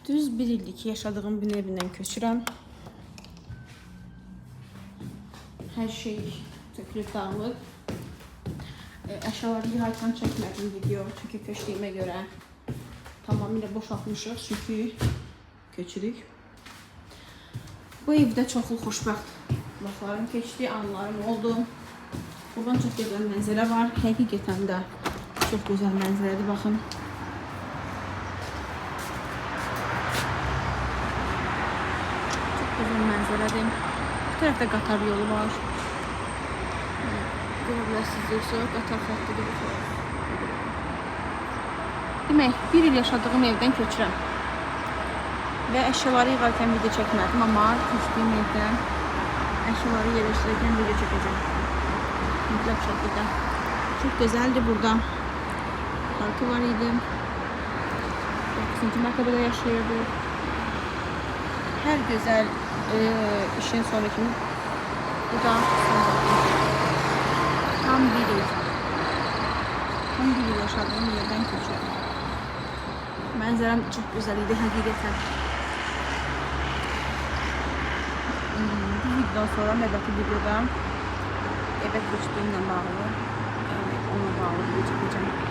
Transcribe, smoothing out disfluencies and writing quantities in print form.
Düz 1 ildir ki yaşadığım bir evindən köçürəm. Hər şey tökülüb dağılıb. Əşyaları yığarkən çəkmədim video. Çünki köçdüyümə görə tamamilə boşaltmışıq. Çünki köçürük. Bu evdə çoxlu xoşbəxt vaxtlarım keçdi, anlarım oldu. Buradan çox gözəl mənzərə var. Həqiqətən də çox gözəl mənzərədir, baxın. Çox gözəl mənzərədir. Bu tərəfdə qatar yolu var. Görə bilərsiniz yoxsa qatar xəttidir bu tərəf. Demək, 1 il yaşadığım evdən köçürəm. Və əşyaları yığarkən video çəkmədim, amma köçdüyüm evdən əşyaları yerləşdirərkən video çəkəcəm. Mütləq şəkildə. Çox gözəldir burada. Parkı var idi. 9-cu mərtəbədə yaşayırdı. Hər gözəl işin sonu kimi. Bu da tam 1 il. Tam 1 il yaşadığım yerdən köçürəm. Mənzərəm çox gözəl idi, həqiqətən. Bu videodan sonra növbəti videoda evə köçdüyümlə bağlı, ona bağlı video çəkəcəm.